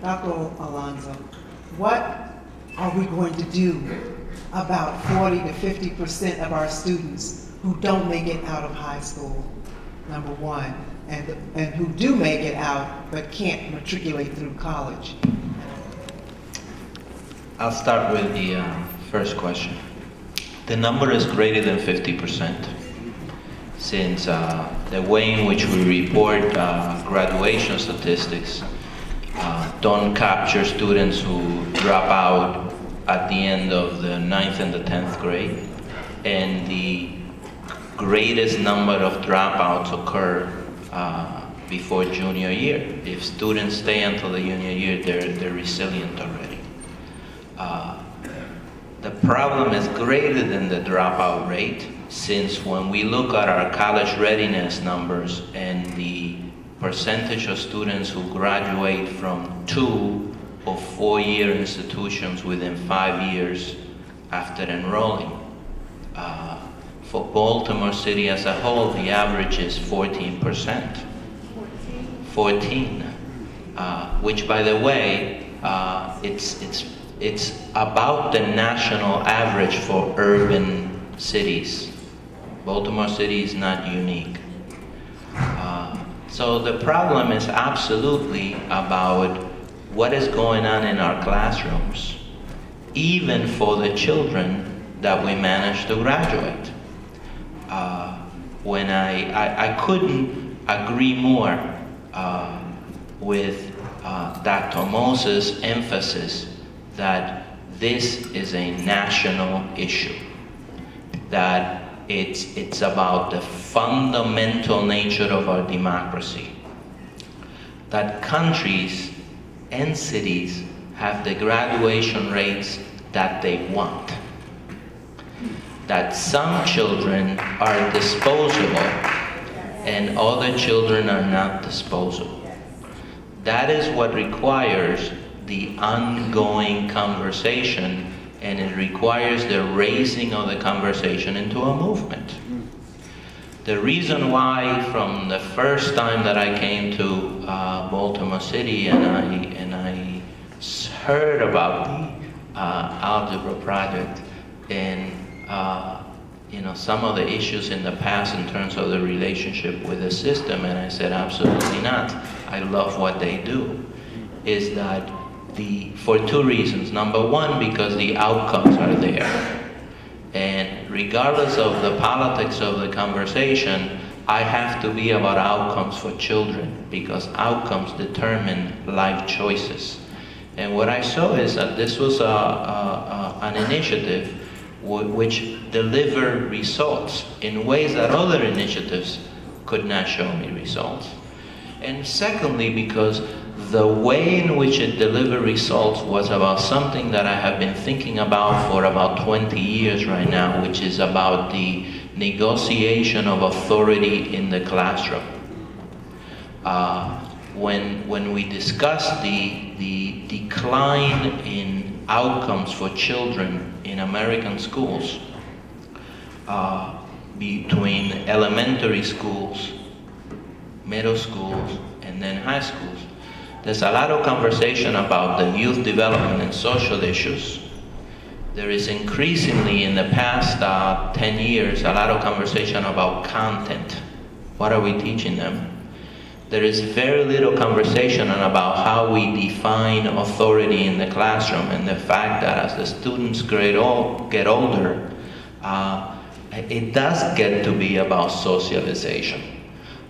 Dr. Alonso, what are we going to do about 40 to 50% of our students who don't make it out of high school, number one, and who do make it out but can't matriculate through college? I'll start with the first question. The number is greater than 50%, since the way in which we report graduation statistics don't capture students who drop out at the end of the 9th and the 10th grade, and the greatest number of dropouts occur before junior year. If students stay until the junior year, they're resilient already. The problem is greater than the dropout rate, since when we look at our college readiness numbers and the percentage of students who graduate from 2 or 4-year institutions within 5 years after enrolling, for Baltimore City as a whole, the average is 14%. 14, which, by the way, it's about the national average for urban cities. Baltimore City is not unique. So the problem is absolutely about what is going on in our classrooms, even for the children that we manage to graduate. When I couldn't agree more with Dr. Moses' emphasis that this is a national issue, that it's about the fundamental nature of our democracy, that countries and cities have the graduation rates that they want, that some children are disposable and other children are not disposable. That is what requires the ongoing conversation, and it requires the raising of the conversation into a movement. The reason why, from the first time that I came to Baltimore City and I heard about the Algebra project and some of the issues in the past in terms of the relationship with the system, and I said absolutely not. I love what they do. Is that for two reasons. Number one, because the outcomes are there. And regardless of the politics of the conversation, I have to be about outcomes for children, because outcomes determine life choices. And what I saw is that this was an initiative which delivered results in ways that other initiatives could not show me results. And secondly, because the way in which it delivered results was about something that I have been thinking about for about 20 years right now, which is about the negotiation of authority in the classroom. When we discussed the decline in outcomes for children in American schools, between elementary schools, middle schools, and then high schools, there's a lot of conversation about the youth development and social issues. There is increasingly, in the past 10 years, a lot of conversation about content. What are we teaching them? There is very little conversation about how we define authority in the classroom, and the fact that as the students get older, it does get to be about socialization.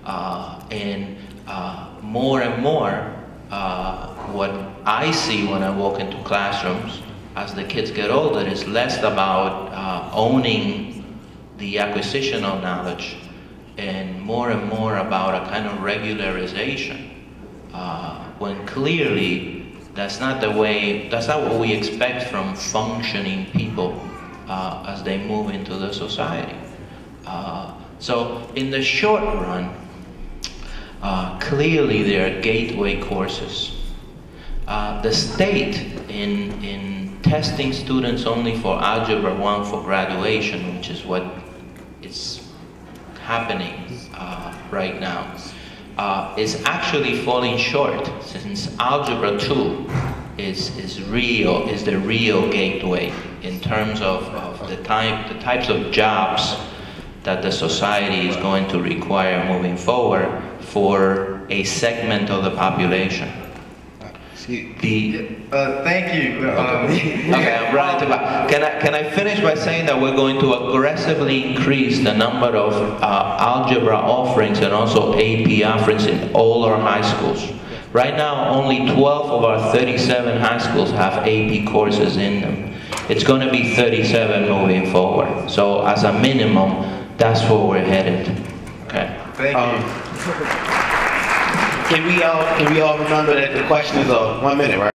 And more and more, what I see when I walk into classrooms as the kids get older is less about owning the acquisition of knowledge, and more about a kind of regularization, when clearly that's not what we expect from functioning people as they move into the society. So in the short run, clearly there are gateway courses. The state in testing students only for Algebra 1 for graduation, which is what is happening right now, is actually falling short, since Algebra 2 is the real gateway in terms of the types of jobs that the society is going to require moving forward for a segment of the population. Thank you. Okay, I'm running to back. Can I finish by saying that we're going to aggressively increase the number of algebra offerings and also AP offerings in all our high schools. Right now, only 12 of our 37 high schools have AP courses in them. It's going to be 37 moving forward. So as a minimum, that's where we're headed. Okay. Thank you. Can we all remember that the question is 1 minute, right?